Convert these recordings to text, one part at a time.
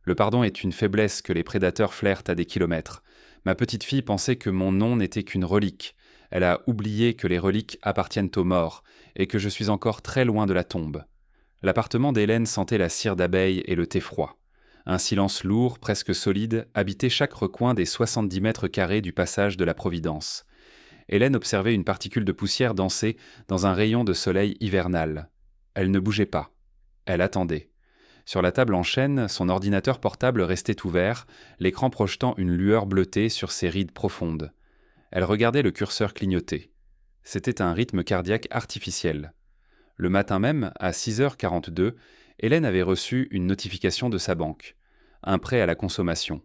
Le pardon est une faiblesse que les prédateurs flairent à des kilomètres. Ma petite fille pensait que mon nom n'était qu'une relique. Elle a oublié que les reliques appartiennent aux morts, et que je suis encore très loin de la tombe. L'appartement d'Hélène sentait la cire d'abeille et le thé froid. Un silence lourd, presque solide, habitait chaque recoin des 70 mètres carrés du passage de la Providence. Hélène observait une particule de poussière danser dans un rayon de soleil hivernal. Elle ne bougeait pas. Elle attendait. Sur la table en chêne, son ordinateur portable restait ouvert, l'écran projetant une lueur bleutée sur ses rides profondes. Elle regardait le curseur clignoter. C'était un rythme cardiaque artificiel. Le matin même, à 6h42, Hélène avait reçu une notification de sa banque. Un prêt à la consommation.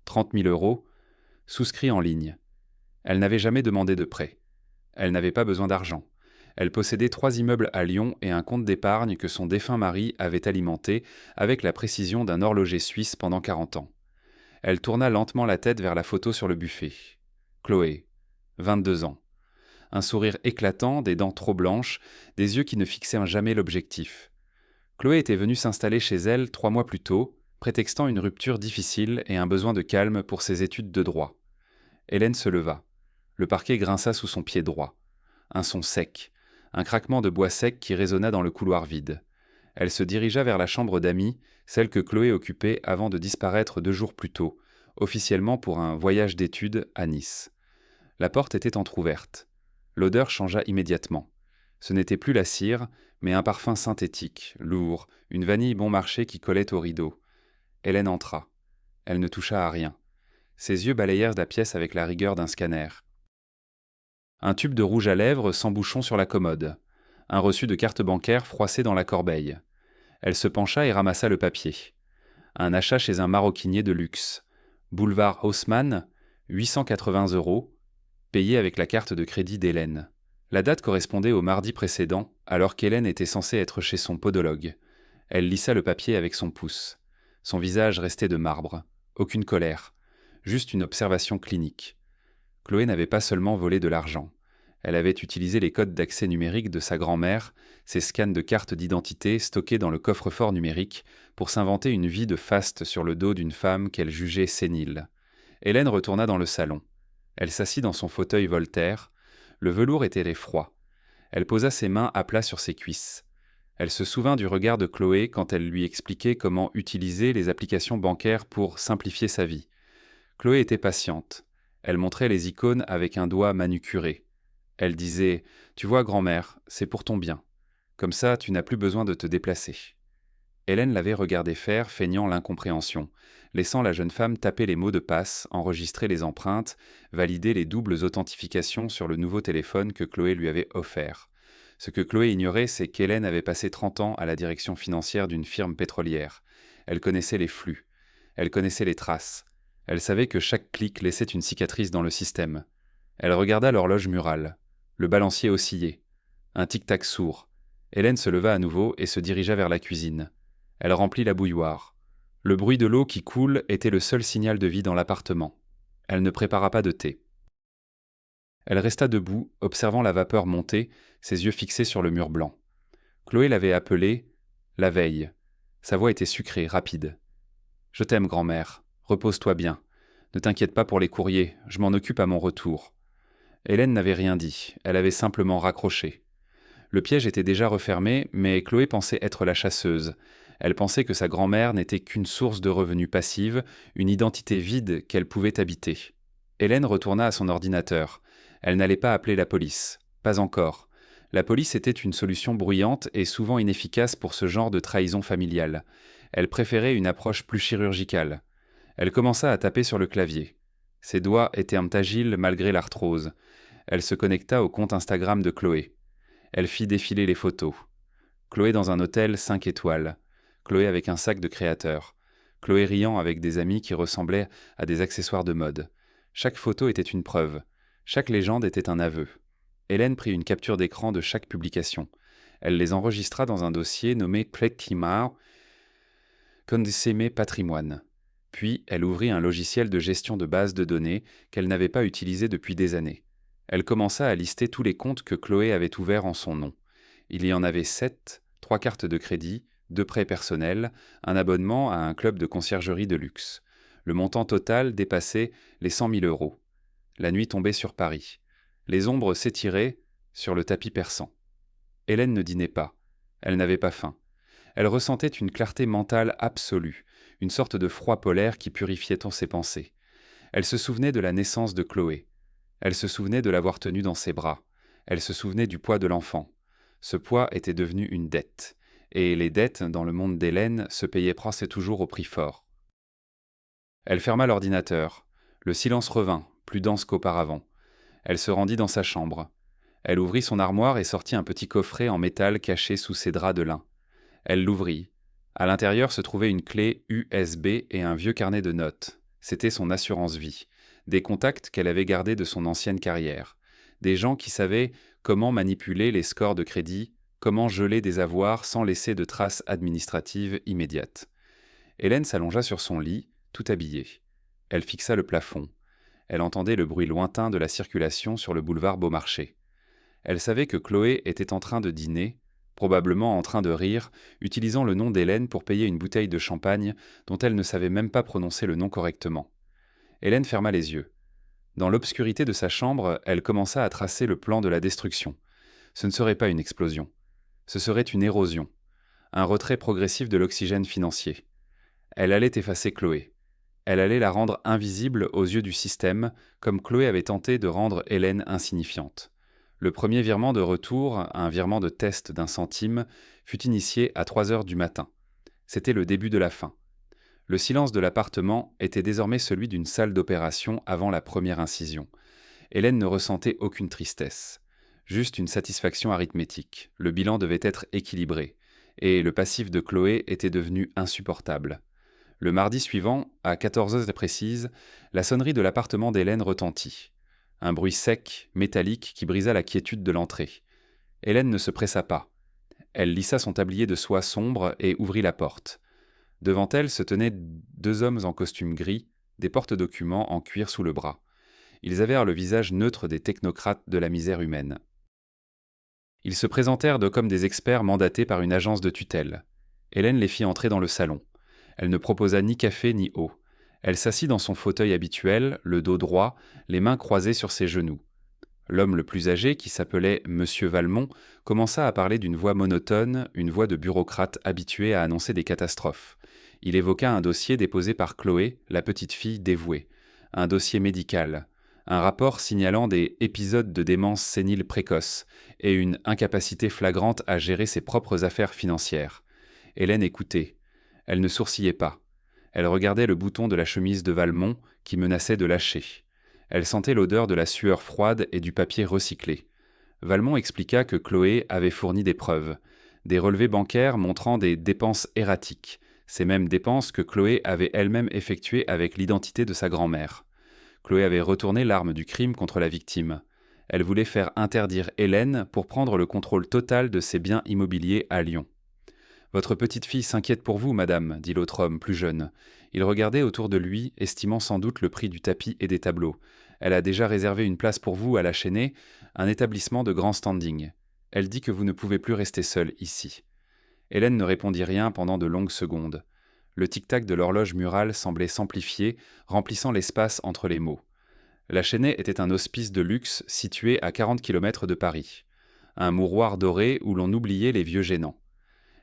30 000 euros, souscrit en ligne. Elle n'avait jamais demandé de prêt. Elle n'avait pas besoin d'argent. Elle possédait 3 immeubles à Lyon et un compte d'épargne que son défunt mari avait alimenté avec la précision d'un horloger suisse pendant 40 ans. Elle tourna lentement la tête vers la photo sur le buffet. Chloé, 22 ans. Un sourire éclatant, des dents trop blanches, des yeux qui ne fixaient jamais l'objectif. Chloé était venue s'installer chez elle 3 mois plus tôt, prétextant une rupture difficile et un besoin de calme pour ses études de droit. Hélène se leva. Le parquet grinça sous son pied droit. Un son sec, un craquement de bois sec qui résonna dans le couloir vide. Elle se dirigea vers la chambre d'amis, celle que Chloé occupait avant de disparaître 2 jours plus tôt, officiellement pour un voyage d'études à Nice. La porte était entr'ouverte. L'odeur changea immédiatement. Ce n'était plus la cire, mais un parfum synthétique, lourd, une vanille bon marché qui collait au rideau. Hélène entra. Elle ne toucha à rien. Ses yeux balayèrent la pièce avec la rigueur d'un scanner. Un tube de rouge à lèvres sans bouchon sur la commode. Un reçu de carte bancaire froissé dans la corbeille. Elle se pencha et ramassa le papier. Un achat chez un maroquinier de luxe. Boulevard Haussmann, 880 euros, payé avec la carte de crédit d'Hélène. La date correspondait au mardi précédent, alors qu'Hélène était censée être chez son podologue. Elle lissa le papier avec son pouce. Son visage restait de marbre. Aucune colère. Juste une observation clinique. Chloé n'avait pas seulement volé de l'argent. Elle avait utilisé les codes d'accès numérique de sa grand-mère, ses scans de cartes d'identité stockés dans le coffre-fort numérique, pour s'inventer une vie de faste sur le dos d'une femme qu'elle jugeait sénile. Hélène retourna dans le salon. Elle s'assit dans son fauteuil Voltaire. Le velours était froid. Elle posa ses mains à plat sur ses cuisses. Elle se souvint du regard de Chloé quand elle lui expliquait comment utiliser les applications bancaires pour simplifier sa vie. Chloé était patiente. Elle montrait les icônes avec un doigt manucuré. Elle disait « Tu vois, grand-mère, c'est pour ton bien. Comme ça, tu n'as plus besoin de te déplacer. » Hélène l'avait regardé faire, feignant l'incompréhension, laissant la jeune femme taper les mots de passe, enregistrer les empreintes, valider les doubles authentifications sur le nouveau téléphone que Chloé lui avait offert. Ce que Chloé ignorait, c'est qu'Hélène avait passé 30 ans à la direction financière d'une firme pétrolière. Elle connaissait les flux. Elle connaissait les traces. Elle savait que chaque clic laissait une cicatrice dans le système. Elle regarda l'horloge murale. Le balancier oscillait. Un tic-tac sourd. Hélène se leva à nouveau et se dirigea vers la cuisine. Elle remplit la bouilloire. Le bruit de l'eau qui coule était le seul signal de vie dans l'appartement. Elle ne prépara pas de thé. Elle resta debout, observant la vapeur monter, ses yeux fixés sur le mur blanc. Chloé l'avait appelée « la veille ». Sa voix était sucrée, rapide. « Je t'aime, grand-mère. Repose-toi bien. Ne t'inquiète pas pour les courriers, je m'en occupe à mon retour. » Hélène n'avait rien dit, elle avait simplement raccroché. Le piège était déjà refermé, mais Chloé pensait être la chasseuse. Elle pensait que sa grand-mère n'était qu'une source de revenus passive, une identité vide qu'elle pouvait habiter. Hélène retourna à son ordinateur. Elle n'allait pas appeler la police. Pas encore. La police était une solution bruyante et souvent inefficace pour ce genre de trahison familiale. Elle préférait une approche plus chirurgicale. Elle commença à taper sur le clavier. Ses doigts étaient agiles malgré l'arthrose. Elle se connecta au compte Instagram de Chloé. Elle fit défiler les photos. Chloé dans un hôtel 5 étoiles. Chloé avec un sac de créateur. Chloé riant avec des amis qui ressemblaient à des accessoires de mode. Chaque photo était une preuve. Chaque légende était un aveu. Hélène prit une capture d'écran de chaque publication. Elle les enregistra dans un dossier nommé Plekimar Condiceme Patrimoine. Puis, elle ouvrit un logiciel de gestion de base de données qu'elle n'avait pas utilisé depuis des années. Elle commença à lister tous les comptes que Chloé avait ouverts en son nom. Il y en avait 7, 3 cartes de crédit, 2 prêts personnels, un abonnement à un club de conciergerie de luxe. Le montant total dépassait les 100 000 euros. La nuit tombait sur Paris. Les ombres s'étiraient sur le tapis persan. Hélène ne dînait pas. Elle n'avait pas faim. Elle ressentait une clarté mentale absolue, une sorte de froid polaire qui purifiait tant ses pensées. Elle se souvenait de la naissance de Chloé. Elle se souvenait de l'avoir tenue dans ses bras. Elle se souvenait du poids de l'enfant. Ce poids était devenu une dette. Et les dettes, dans le monde d'Hélène, se payaient presque toujours au prix fort. Elle ferma l'ordinateur. Le silence revint, plus dense qu'auparavant. Elle se rendit dans sa chambre. Elle ouvrit son armoire et sortit un petit coffret en métal caché sous ses draps de lin. Elle l'ouvrit. À l'intérieur se trouvait une clé USB et un vieux carnet de notes. C'était son assurance vie. Des contacts qu'elle avait gardés de son ancienne carrière. Des gens qui savaient comment manipuler les scores de crédit, comment geler des avoirs sans laisser de traces administratives immédiates. Hélène s'allongea sur son lit, tout habillée. Elle fixa le plafond. Elle entendait le bruit lointain de la circulation sur le boulevard Beaumarchais. Elle savait que Chloé était en train de dîner, probablement en train de rire, utilisant le nom d'Hélène pour payer une bouteille de champagne dont elle ne savait même pas prononcer le nom correctement. Hélène ferma les yeux. Dans l'obscurité de sa chambre, elle commença à tracer le plan de la destruction. Ce ne serait pas une explosion. Ce serait une érosion. Un retrait progressif de l'oxygène financier. Elle allait effacer Chloé. Elle allait la rendre invisible aux yeux du système, comme Chloé avait tenté de rendre Hélène insignifiante. Le premier virement de retour, un virement de test d'1 centime, fut initié à 3 heures du matin. C'était le début de la fin. Le silence de l'appartement était désormais celui d'une salle d'opération avant la première incision. Hélène ne ressentait aucune tristesse. Juste une satisfaction arithmétique. Le bilan devait être équilibré. Et le passif de Chloé était devenu insupportable. Le mardi suivant, à 14 heures précises, la sonnerie de l'appartement d'Hélène retentit. Un bruit sec, métallique, qui brisa la quiétude de l'entrée. Hélène ne se pressa pas. Elle lissa son tablier de soie sombre et ouvrit la porte. Devant elle se tenaient 2 hommes en costume gris, des porte-documents en cuir sous le bras. Ils avaient le visage neutre des technocrates de la misère humaine. Ils se présentèrent comme des experts mandatés par une agence de tutelle. Hélène les fit entrer dans le salon. Elle ne proposa ni café ni eau. Elle s'assit dans son fauteuil habituel, le dos droit, les mains croisées sur ses genoux. L'homme le plus âgé, qui s'appelait Monsieur Valmont, commença à parler d'une voix monotone, une voix de bureaucrate habitué à annoncer des catastrophes. Il évoqua un dossier déposé par Chloé, la petite fille dévouée. Un dossier médical. Un rapport signalant des épisodes de démence sénile précoce et une incapacité flagrante à gérer ses propres affaires financières. Hélène écoutait. Elle ne sourcillait pas. Elle regardait le bouton de la chemise de Valmont qui menaçait de lâcher. Elle sentait l'odeur de la sueur froide et du papier recyclé. Valmont expliqua que Chloé avait fourni des preuves, des relevés bancaires montrant des dépenses erratiques, ces mêmes dépenses que Chloé avait elle-même effectuées avec l'identité de sa grand-mère. Chloé avait retourné l'arme du crime contre la victime. Elle voulait faire interdire Hélène pour prendre le contrôle total de ses biens immobiliers à Lyon. « Votre petite fille s'inquiète pour vous, madame, » dit l'autre homme, plus jeune. Il regardait autour de lui, estimant sans doute le prix du tapis et des tableaux. Elle a déjà réservé une place pour vous à la Chênaie, un établissement de grand standing. Elle dit que vous ne pouvez plus rester seule ici. Hélène ne répondit rien pendant de longues secondes. Le tic-tac de l'horloge murale semblait s'amplifier, remplissant l'espace entre les mots. La Chênaie était un hospice de luxe situé à 40 km de Paris. Un mouroir doré où l'on oubliait les vieux gênants.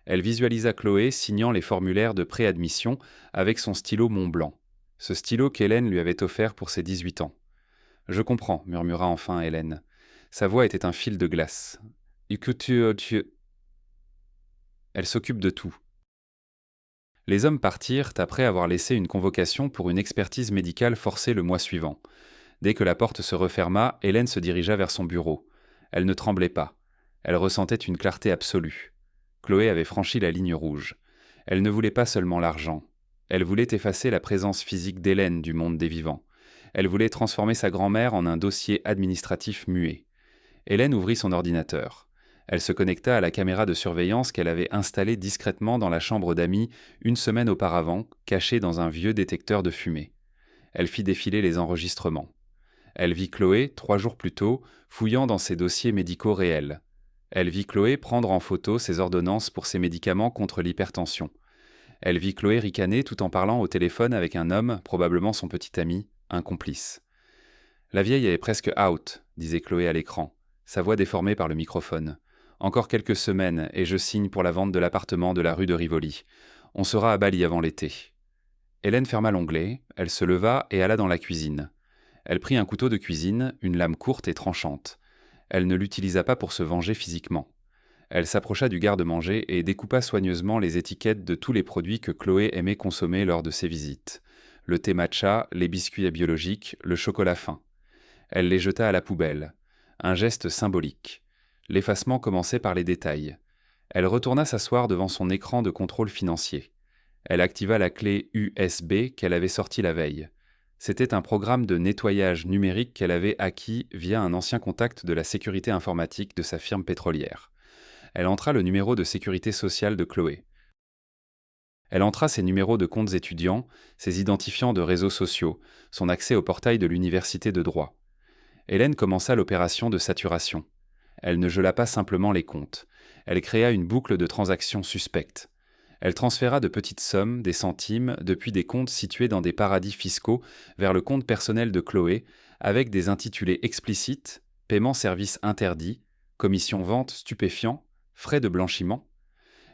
Elle visualisa Chloé signant les formulaires de préadmission avec son stylo Montblanc. Ce stylo qu'Hélène lui avait offert pour ses 18 ans. « Je comprends », murmura enfin Hélène. Sa voix était un fil de glace. « Écoute, elle s'occupe de tout. » Les hommes partirent après avoir laissé une convocation pour une expertise médicale forcée le mois suivant. Dès que la porte se referma, Hélène se dirigea vers son bureau. Elle ne tremblait pas. Elle ressentait une clarté absolue. Chloé avait franchi la ligne rouge. Elle ne voulait pas seulement l'argent. Elle voulait effacer la présence physique d'Hélène du monde des vivants. Elle voulait transformer sa grand-mère en un dossier administratif muet. Hélène ouvrit son ordinateur. Elle se connecta à la caméra de surveillance qu'elle avait installée discrètement dans la chambre d'amis 1 semaine auparavant, cachée dans un vieux détecteur de fumée. Elle fit défiler les enregistrements. Elle vit Chloé, 3 jours plus tôt, fouillant dans ses dossiers médicaux réels. Elle vit Chloé prendre en photo ses ordonnances pour ses médicaments contre l'hypertension. Elle vit Chloé ricaner tout en parlant au téléphone avec un homme, probablement son petit ami, un complice. La vieille est presque out, disait Chloé à l'écran, sa voix déformée par le microphone. Encore quelques semaines et je signe pour la vente de l'appartement de la rue de Rivoli. On sera à Bali avant l'été. Hélène ferma l'onglet, elle se leva et alla dans la cuisine. Elle prit un couteau de cuisine, une lame courte et tranchante. Elle ne l'utilisa pas pour se venger physiquement. Elle s'approcha du garde-manger et découpa soigneusement les étiquettes de tous les produits que Chloé aimait consommer lors de ses visites. Le thé matcha, les biscuits biologiques, le chocolat fin. Elle les jeta à la poubelle. Un geste symbolique. L'effacement commençait par les détails. Elle retourna s'asseoir devant son écran de contrôle financier. Elle activa la clé USB qu'elle avait sortie la veille. C'était un programme de nettoyage numérique qu'elle avait acquis via un ancien contact de la sécurité informatique de sa firme pétrolière. Elle entra le numéro de sécurité sociale de Chloé. Elle entra ses numéros de comptes étudiants, ses identifiants de réseaux sociaux, son accès au portail de l'université de droit. Hélène commença l'opération de saturation. Elle ne gela pas simplement les comptes. Elle créa une boucle de transactions suspectes. Elle transféra de petites sommes, des centimes, depuis des comptes situés dans des paradis fiscaux vers le compte personnel de Chloé, avec des intitulés explicites, paiement service interdit, commission vente stupéfiant, frais de blanchiment.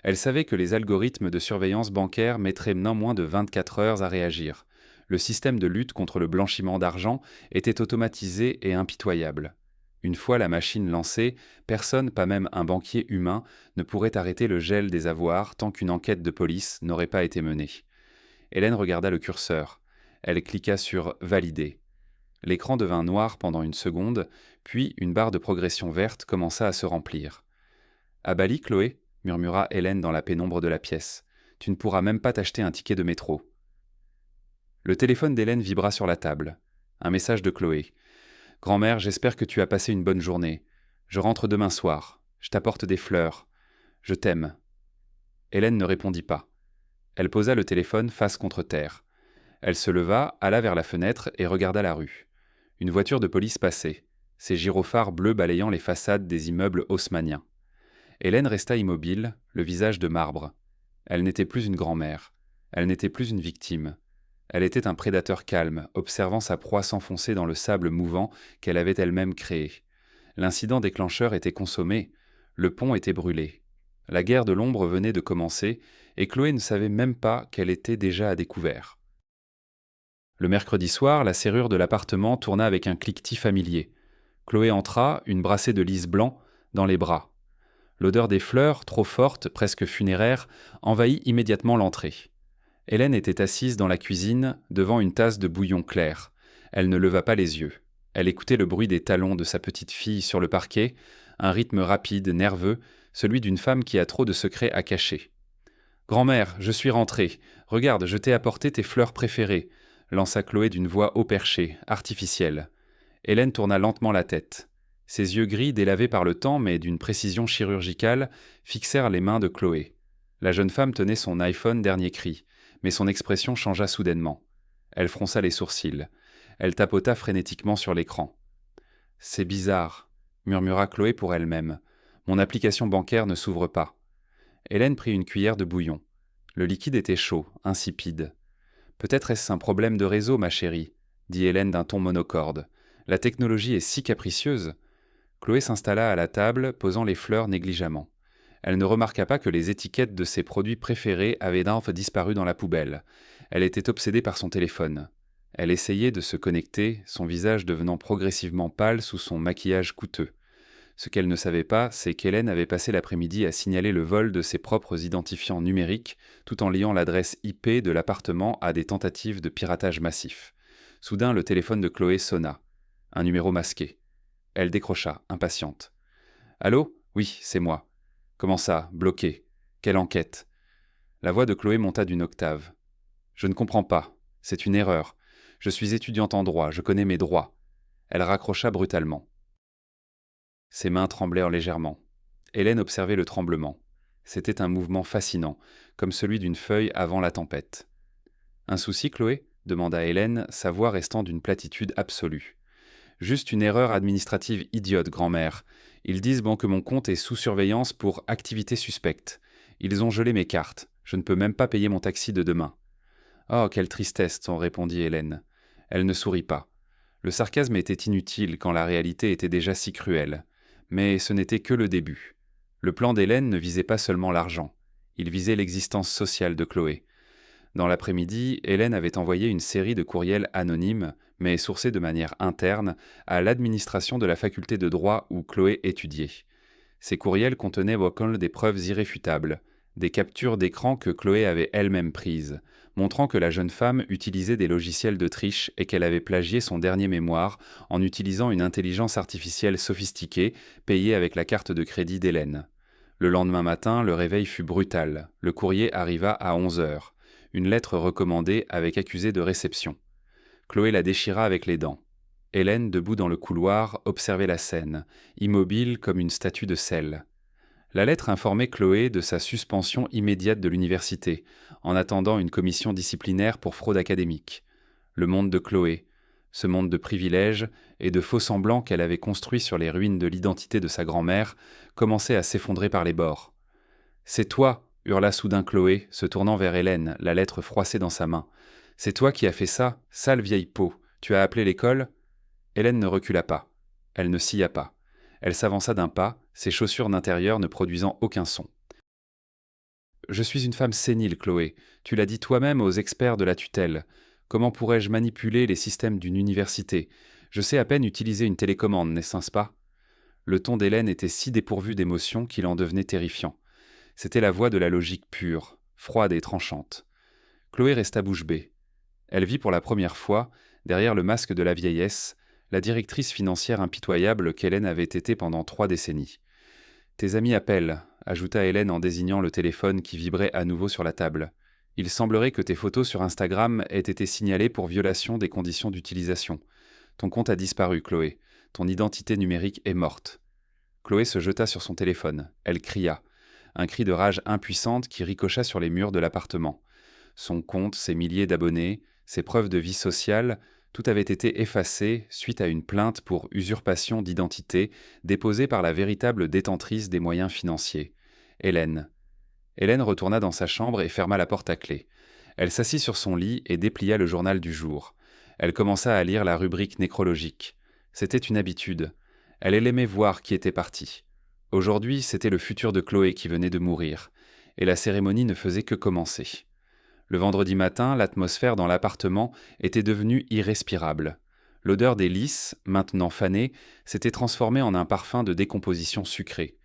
Elle savait que les algorithmes de surveillance bancaire mettraient non moins de 24 heures à réagir. Le système de lutte contre le blanchiment d'argent était automatisé et impitoyable. Une fois la machine lancée, personne, pas même un banquier humain, ne pourrait arrêter le gel des avoirs tant qu'une enquête de police n'aurait pas été menée. Hélène regarda le curseur. Elle cliqua sur « Valider ». L'écran devint noir pendant une seconde, puis une barre de progression verte commença à se remplir. « À Bali, Chloé ?» murmura Hélène dans la pénombre de la pièce. « Tu ne pourras même pas t'acheter un ticket de métro. » Le téléphone d'Hélène vibra sur la table. Un message de Chloé. « Grand-mère, j'espère que tu as passé une bonne journée. Je rentre demain soir. Je t'apporte des fleurs. Je t'aime. » Hélène ne répondit pas. Elle posa le téléphone face contre terre. Elle se leva, alla vers la fenêtre et regarda la rue. Une voiture de police passait, ses gyrophares bleus balayant les façades des immeubles haussmanniens. Hélène resta immobile, le visage de marbre. Elle n'était plus une grand-mère. Elle n'était plus une victime. Elle était un prédateur calme, observant sa proie s'enfoncer dans le sable mouvant qu'elle avait elle-même créé. L'incident déclencheur était consommé, le pont était brûlé. La guerre de l'ombre venait de commencer, et Chloé ne savait même pas qu'elle était déjà à découvert. Le mercredi soir, la serrure de l'appartement tourna avec un cliquetis familier. Chloé entra, une brassée de lys blanc, dans les bras. L'odeur des fleurs, trop forte, presque funéraire, envahit immédiatement l'entrée. Hélène était assise dans la cuisine, devant une tasse de bouillon clair. Elle ne leva pas les yeux. Elle écoutait le bruit des talons de sa petite fille sur le parquet, un rythme rapide, nerveux, celui d'une femme qui a trop de secrets à cacher. « Grand-mère, je suis rentrée. Regarde, je t'ai apporté tes fleurs préférées », lança Chloé d'une voix haut perchée, artificielle. Hélène tourna lentement la tête. Ses yeux gris, délavés par le temps, mais d'une précision chirurgicale, fixèrent les mains de Chloé. La jeune femme tenait son iPhone dernier cri, mais son expression changea soudainement. Elle fronça les sourcils. Elle tapota frénétiquement sur l'écran. « C'est bizarre », murmura Chloé pour elle-même. « Mon application bancaire ne s'ouvre pas. » Hélène prit une cuillère de bouillon. Le liquide était chaud, insipide. « Peut-être est-ce un problème de réseau, ma chérie », dit Hélène d'un ton monocorde. « La technologie est si capricieuse. » Chloé s'installa à la table, posant les fleurs négligemment. Elle ne remarqua pas que les étiquettes de ses produits préférés avaient d'enfin disparu dans la poubelle. Elle était obsédée par son téléphone. Elle essayait de se connecter, son visage devenant progressivement pâle sous son maquillage coûteux. Ce qu'elle ne savait pas, c'est qu'Hélène avait passé l'après-midi à signaler le vol de ses propres identifiants numériques, tout en liant l'adresse IP de l'appartement à des tentatives de piratage massif. Soudain, le téléphone de Chloé sonna. Un numéro masqué. Elle décrocha, impatiente. « Allô ? Oui, c'est moi. » « Comment ça, bloqué ? Quelle enquête ?» La voix de Chloé monta d'une octave. « Je ne comprends pas. C'est une erreur. Je suis étudiante en droit, je connais mes droits. » Elle raccrocha brutalement. Ses mains tremblèrent légèrement. Hélène observait le tremblement. C'était un mouvement fascinant, comme celui d'une feuille avant la tempête. « Un souci, Chloé ?» demanda Hélène, sa voix restant d'une platitude absolue. « Juste une erreur administrative idiote, grand-mère. Ils disent bon que mon compte est sous surveillance pour activité suspecte. Ils ont gelé mes cartes. Je ne peux même pas payer mon taxi de demain. Oh, quelle tristesse, répondit Hélène. Elle ne sourit pas. Le sarcasme était inutile quand la réalité était déjà si cruelle. Mais ce n'était que le début. Le plan d'Hélène ne visait pas seulement l'argent. Il visait l'existence sociale de Chloé. Dans l'après-midi, Hélène avait envoyé une série de courriels anonymes, mais sourcés de manière interne, à l'administration de la faculté de droit où Chloé étudiait. Ces courriels contenaient des preuves irréfutables, des captures d'écran que Chloé avait elle-même prises, montrant que la jeune femme utilisait des logiciels de triche et qu'elle avait plagié son dernier mémoire en utilisant une intelligence artificielle sophistiquée payée avec la carte de crédit d'Hélène. Le lendemain matin, le réveil fut brutal. Le courrier arriva à 11 heures. Une lettre recommandée avec accusé de réception. Chloé la déchira avec les dents. Hélène, debout dans le couloir, observait la scène, immobile comme une statue de sel. La lettre informait Chloé de sa suspension immédiate de l'université, en attendant une commission disciplinaire pour fraude académique. Le monde de Chloé, ce monde de privilèges et de faux-semblants qu'elle avait construit sur les ruines de l'identité de sa grand-mère, commençait à s'effondrer par les bords. « C'est toi !» hurla soudain Chloé, se tournant vers Hélène, la lettre froissée dans sa main. « C'est toi qui as fait ça, sale vieille peau. Tu as appelé l'école ?» Hélène ne recula pas. Elle ne scia pas. Elle s'avança d'un pas, ses chaussures d'intérieur ne produisant aucun son. « Je suis une femme sénile, Chloé. Tu l'as dit toi-même aux experts de la tutelle. Comment pourrais-je manipuler les systèmes d'une université ? Je sais à peine utiliser une télécommande, n'est-ce pas ?» Le ton d'Hélène était si dépourvu d'émotion qu'il en devenait terrifiant. C'était la voix de la logique pure, froide et tranchante. Chloé resta bouche bée. Elle vit pour la première fois, derrière le masque de la vieillesse, la directrice financière impitoyable qu'Hélène avait été pendant 3 décennies. « Tes amis appellent », ajouta Hélène en désignant le téléphone qui vibrait à nouveau sur la table. « Il semblerait que tes photos sur Instagram aient été signalées pour violation des conditions d'utilisation. Ton compte a disparu, Chloé. Ton identité numérique est morte. » Chloé se jeta sur son téléphone. Elle cria. Un cri de rage impuissante qui ricocha sur les murs de l'appartement. Son compte, ses milliers d'abonnés, ses preuves de vie sociale, tout avait été effacé suite à une plainte pour usurpation d'identité déposée par la véritable détentrice des moyens financiers, Hélène. Hélène retourna dans sa chambre et ferma la porte à clé. Elle s'assit sur son lit et déplia le journal du jour. Elle commença à lire la rubrique nécrologique. C'était une habitude. Elle aimait voir qui était parti. Aujourd'hui, c'était le futur de Chloé qui venait de mourir, et la cérémonie ne faisait que commencer. Le vendredi matin, l'atmosphère dans l'appartement était devenue irrespirable. L'odeur des lys, maintenant fanées, s'était transformée en un parfum de décomposition sucrée.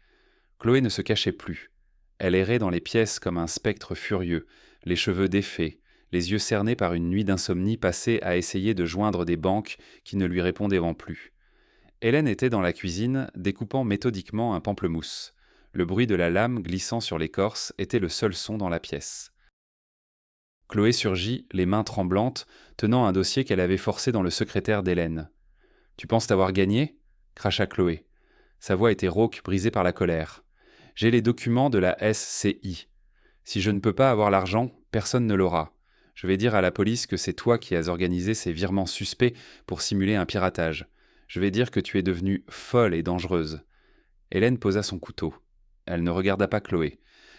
Chloé ne se cachait plus. Elle errait dans les pièces comme un spectre furieux, les cheveux défaits, les yeux cernés par une nuit d'insomnie passée à essayer de joindre des banques qui ne lui répondaient plus. Hélène était dans la cuisine, découpant méthodiquement un pamplemousse. Le bruit de la lame glissant sur l'écorce était le seul son dans la pièce. Chloé surgit, les mains tremblantes, tenant un dossier qu'elle avait forcé dans le secrétaire d'Hélène. « Tu penses t'avoir gagné ?» cracha Chloé. Sa voix était rauque, brisée par la colère. « J'ai les documents de la SCI. Si je ne peux pas avoir l'argent, personne ne l'aura. Je vais dire à la police que c'est toi qui as organisé ces virements suspects pour simuler un piratage. Je vais dire que tu es devenue folle et dangereuse. » Hélène posa son couteau. Elle ne regarda pas Chloé.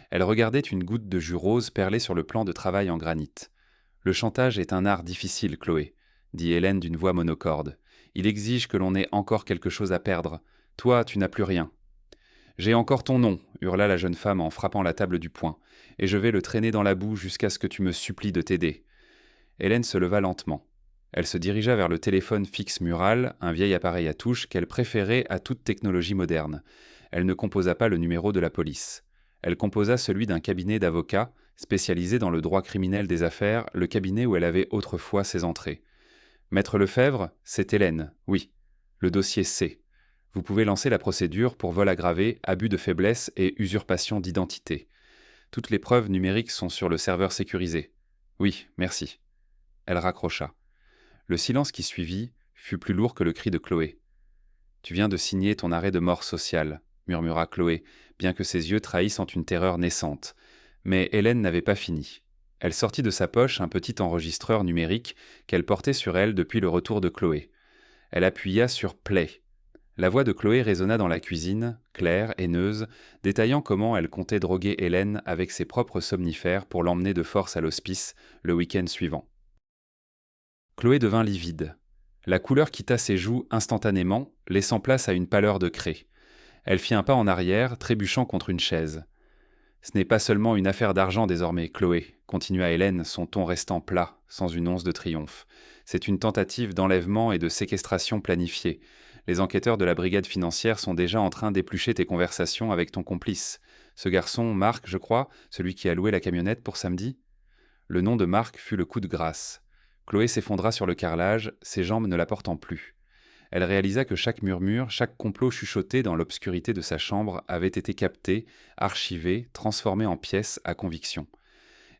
Elle regardait une goutte de jus rose perlée sur le plan de travail en granit. « Le chantage est un art difficile, Chloé, » dit Hélène d'une voix monocorde. « Il exige que l'on ait encore quelque chose à perdre. Toi, tu n'as plus rien. »« J'ai encore ton nom, » hurla la jeune femme en frappant la table du poing, « et je vais le traîner dans la boue jusqu'à ce que tu me supplies de t'aider. » Hélène se leva lentement. Elle se dirigea vers le téléphone fixe mural, un vieil appareil à touche qu'elle préférait à toute technologie moderne. Elle ne composa pas le numéro de la police. Elle composa celui d'un cabinet d'avocats, spécialisé dans le droit criminel des affaires, le cabinet où elle avait autrefois ses entrées. « Maître Lefebvre, c'est Hélène, oui. Le dossier C. Vous pouvez lancer la procédure pour vol aggravé, abus de faiblesse et usurpation d'identité. Toutes les preuves numériques sont sur le serveur sécurisé. Oui, merci. » Elle raccrocha. Le silence qui suivit fut plus lourd que le cri de Chloé. « Tu viens de signer ton arrêt de mort sociale, » murmura Chloé, bien que ses yeux trahissent une terreur naissante. Mais Hélène n'avait pas fini. Elle sortit de sa poche un petit enregistreur numérique qu'elle portait sur elle depuis le retour de Chloé. Elle appuya sur « Play ». La voix de Chloé résonna dans la cuisine, claire, haineuse, détaillant comment elle comptait droguer Hélène avec ses propres somnifères pour l'emmener de force à l'hospice le week-end suivant. Chloé devint livide. La couleur quitta ses joues instantanément, laissant place à une pâleur de craie. Elle fit un pas en arrière, trébuchant contre une chaise. « Ce n'est pas seulement une affaire d'argent désormais, Chloé, » continua Hélène, son ton restant plat, sans une once de triomphe. « C'est une tentative d'enlèvement et de séquestration planifiée. Les enquêteurs de la brigade financière sont déjà en train d'éplucher tes conversations avec ton complice. Ce garçon, Marc, je crois, celui qui a loué la camionnette pour samedi ?» Le nom de Marc fut le coup de grâce. Chloé s'effondra sur le carrelage, ses jambes ne la portant plus. Elle réalisa que chaque murmure, chaque complot chuchoté dans l'obscurité de sa chambre avait été capté, archivé, transformé en pièces à conviction.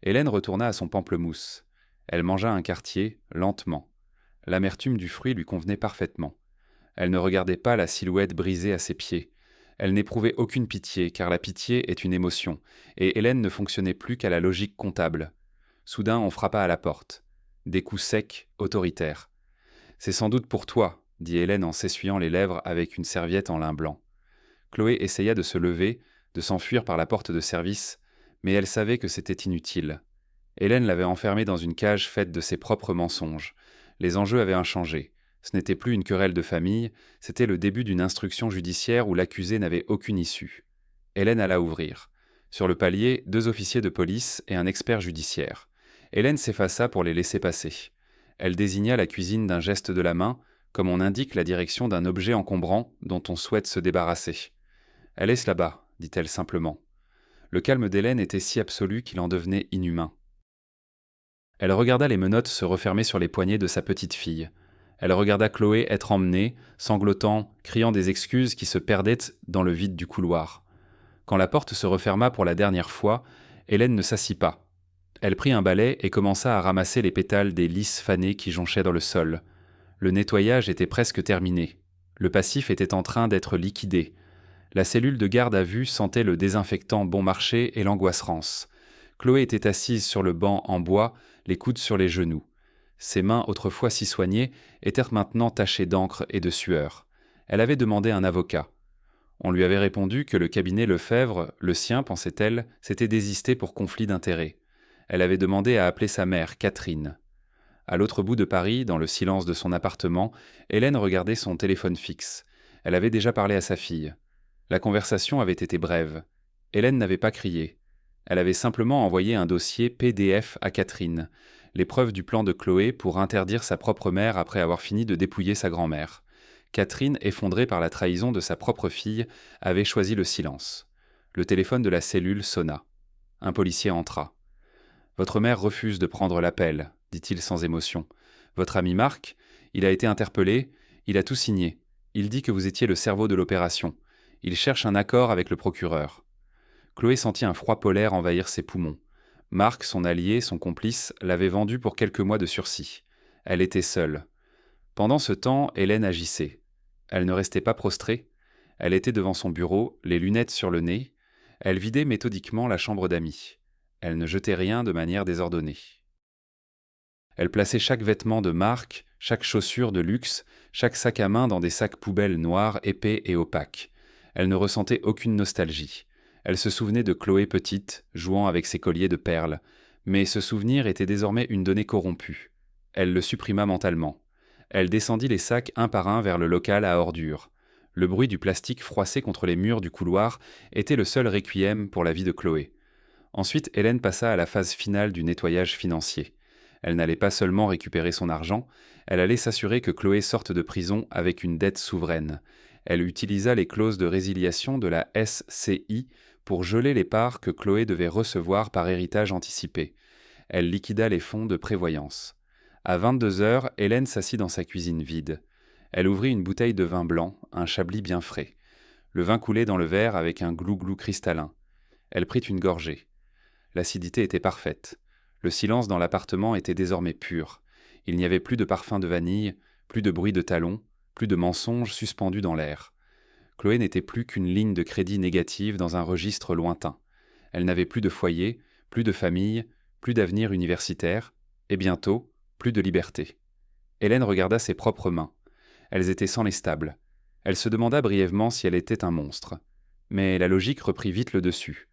Hélène retourna à son pamplemousse. Elle mangea un quartier, lentement. L'amertume du fruit lui convenait parfaitement. Elle ne regardait pas la silhouette brisée à ses pieds. Elle n'éprouvait aucune pitié, car la pitié est une émotion, et Hélène ne fonctionnait plus qu'à la logique comptable. Soudain, on frappa à la porte. Des coups secs, autoritaires. « C'est sans doute pour toi », dit Hélène en s'essuyant les lèvres avec une serviette en lin blanc. Chloé essaya de se lever, de s'enfuir par la porte de service, mais elle savait que c'était inutile. Hélène l'avait enfermée dans une cage faite de ses propres mensonges. Les enjeux avaient changé. Ce n'était plus une querelle de famille, c'était le début d'une instruction judiciaire où l'accusé n'avait aucune issue. Hélène alla ouvrir. Sur le palier, 2 officiers de police et un expert judiciaire. Hélène s'effaça pour les laisser passer. Elle désigna la cuisine d'un geste de la main, comme on indique la direction d'un objet encombrant dont on souhaite se débarrasser. « Elle est là-bas », dit-elle simplement. Le calme d'Hélène était si absolu qu'il en devenait inhumain. Elle regarda les menottes se refermer sur les poignets de sa petite fille. Elle regarda Chloé être emmenée, sanglotant, criant des excuses qui se perdaient dans le vide du couloir. Quand la porte se referma pour la dernière fois, Hélène ne s'assit pas. Elle prit un balai et commença à ramasser les pétales des lys fanés qui jonchaient dans le sol. Le nettoyage était presque terminé. Le passif était en train d'être liquidé. La cellule de garde à vue sentait le désinfectant bon marché et l'angoisse rance. Chloé était assise sur le banc en bois, les coudes sur les genoux. Ses mains, autrefois si soignées, étaient maintenant tachées d'encre et de sueur. Elle avait demandé un avocat. On lui avait répondu que le cabinet Lefebvre, le sien, pensait-elle, s'était désisté pour conflit d'intérêts. Elle avait demandé à appeler sa mère, Catherine. À l'autre bout de Paris, dans le silence de son appartement, Hélène regardait son téléphone fixe. Elle avait déjà parlé à sa fille. La conversation avait été brève. Hélène n'avait pas crié. Elle avait simplement envoyé un dossier PDF à Catherine, les preuves du plan de Chloé pour interdire sa propre mère après avoir fini de dépouiller sa grand-mère. Catherine, effondrée par la trahison de sa propre fille, avait choisi le silence. Le téléphone de la cellule sonna. Un policier entra. « Votre mère refuse de prendre l'appel », dit-il sans émotion. « Votre ami Marc, il a été interpellé, il a tout signé. Il dit que vous étiez le cerveau de l'opération. Il cherche un accord avec le procureur. » Chloé sentit un froid polaire envahir ses poumons. Marc, son allié, son complice, l'avait vendue pour quelques mois de sursis. Elle était seule. Pendant ce temps, Hélène agissait. Elle ne restait pas prostrée. Elle était devant son bureau, les lunettes sur le nez. Elle vidait méthodiquement la chambre d'amis. Elle ne jetait rien de manière désordonnée. Elle plaçait chaque vêtement de marque, chaque chaussure de luxe, chaque sac à main dans des sacs poubelles noirs, épais et opaques. Elle ne ressentait aucune nostalgie. Elle se souvenait de Chloé petite, jouant avec ses colliers de perles. Mais ce souvenir était désormais une donnée corrompue. Elle le supprima mentalement. Elle descendit les sacs un par un vers le local à ordures. Le bruit du plastique froissé contre les murs du couloir était le seul requiem pour la vie de Chloé. Ensuite, Hélène passa à la phase finale du nettoyage financier. Elle n'allait pas seulement récupérer son argent, elle allait s'assurer que Chloé sorte de prison avec une dette souveraine. Elle utilisa les clauses de résiliation de la SCI pour geler les parts que Chloé devait recevoir par héritage anticipé. Elle liquida les fonds de prévoyance. À 22 heures, Hélène s'assit dans sa cuisine vide. Elle ouvrit une bouteille de vin blanc, un chablis bien frais. Le vin coulait dans le verre avec un glou-glou cristallin. Elle prit une gorgée. L'acidité était parfaite. Le silence dans l'appartement était désormais pur. Il n'y avait plus de parfum de vanille, plus de bruit de talons, plus de mensonges suspendus dans l'air. Chloé n'était plus qu'une ligne de crédit négative dans un registre lointain. Elle n'avait plus de foyer, plus de famille, plus d'avenir universitaire, et bientôt, plus de liberté. Hélène regarda ses propres mains. Elles étaient sans les stables. Elle se demanda brièvement si elle était un monstre. Mais la logique reprit vite le dessus.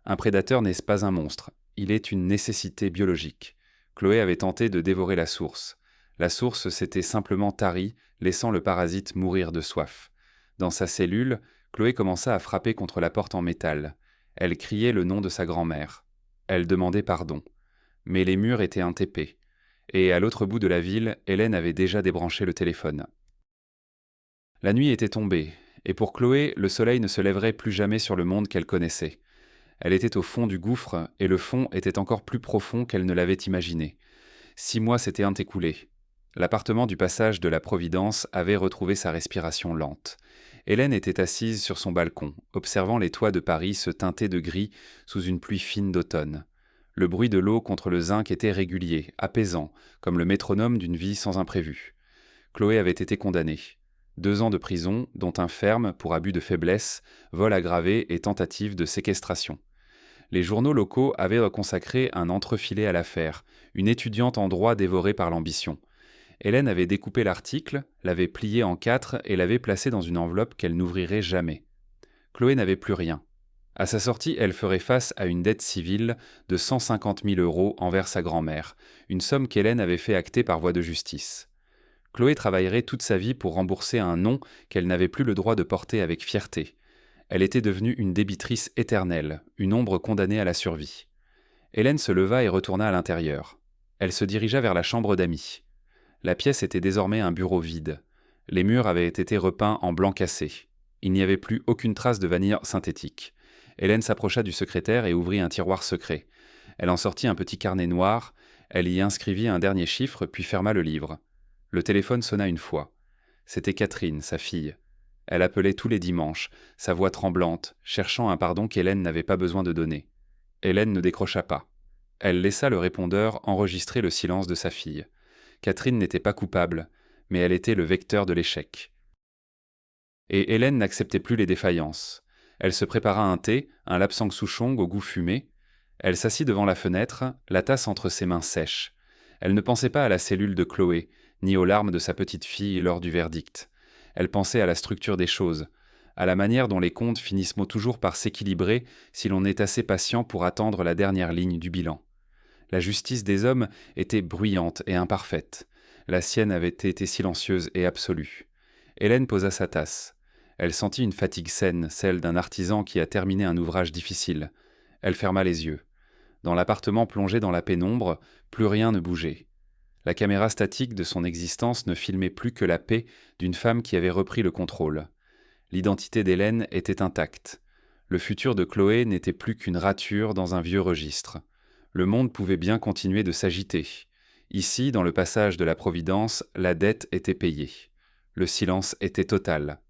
Un prédateur n'est pas un monstre, il est une nécessité biologique. Chloé avait tenté de dévorer la source. La source s'était simplement tarie, laissant le parasite mourir de soif. Dans sa cellule, Chloé commença à frapper contre la porte en métal. Elle criait le nom de sa grand-mère. Elle demandait pardon. Mais les murs étaient intépés. Et à l'autre bout de la ville, Hélène avait déjà débranché le téléphone. La nuit était tombée, et pour Chloé, le soleil ne se lèverait plus jamais sur le monde qu'elle connaissait. Elle était au fond du gouffre, et le fond était encore plus profond qu'elle ne l'avait imaginé. 6 mois s'étaient écoulés. L'appartement du passage de la Providence avait retrouvé sa respiration lente. Hélène était assise sur son balcon, observant les toits de Paris se teinter de gris sous une pluie fine d'automne. Le bruit de l'eau contre le zinc était régulier, apaisant, comme le métronome d'une vie sans imprévu. Chloé avait été condamnée. 2 ans de prison, dont un ferme pour abus de faiblesse, vol aggravé et tentative de séquestration. Les journaux locaux avaient consacré un entrefilet à l'affaire, une étudiante en droit dévorée par l'ambition. Hélène avait découpé l'article, l'avait plié en 4 et l'avait placé dans une enveloppe qu'elle n'ouvrirait jamais. Chloé n'avait plus rien. À sa sortie, elle ferait face à une dette civile de 150 000 € envers sa grand-mère, une somme qu'Hélène avait fait acter par voie de justice. Chloé travaillerait toute sa vie pour rembourser un nom qu'elle n'avait plus le droit de porter avec fierté. Elle était devenue une débitrice éternelle, une ombre condamnée à la survie. Hélène se leva et retourna à l'intérieur. Elle se dirigea vers la chambre d'amis. La pièce était désormais un bureau vide. Les murs avaient été repeints en blanc cassé. Il n'y avait plus aucune trace de vanille synthétique. Hélène s'approcha du secrétaire et ouvrit un tiroir secret. Elle en sortit un petit carnet noir, elle y inscrivit un dernier chiffre puis ferma le livre. Le téléphone sonna une fois. C'était Catherine, sa fille. Elle appelait tous les dimanches, sa voix tremblante, cherchant un pardon qu'Hélène n'avait pas besoin de donner. Hélène ne décrocha pas. Elle laissa le répondeur enregistrer le silence de sa fille. Catherine n'était pas coupable, mais elle était le vecteur de l'échec. Et Hélène n'acceptait plus les défaillances. Elle se prépara un thé, un lapsang souchong au goût fumé. Elle s'assit devant la fenêtre, la tasse entre ses mains sèches. Elle ne pensait pas à la cellule de Chloé, ni aux larmes de sa petite fille lors du verdict. Elle pensait à la structure des choses, à la manière dont les comptes finissent toujours par s'équilibrer si l'on est assez patient pour attendre la dernière ligne du bilan. La justice des hommes était bruyante et imparfaite. La sienne avait été silencieuse et absolue. Hélène posa sa tasse. Elle sentit une fatigue saine, celle d'un artisan qui a terminé un ouvrage difficile. Elle ferma les yeux. Dans l'appartement plongé dans la pénombre, plus rien ne bougeait. La caméra statique de son existence ne filmait plus que la paix d'une femme qui avait repris le contrôle. L'identité d'Hélène était intacte. Le futur de Chloé n'était plus qu'une rature dans un vieux registre. Le monde pouvait bien continuer de s'agiter. Ici, dans le passage de la Providence, la dette était payée. Le silence était total.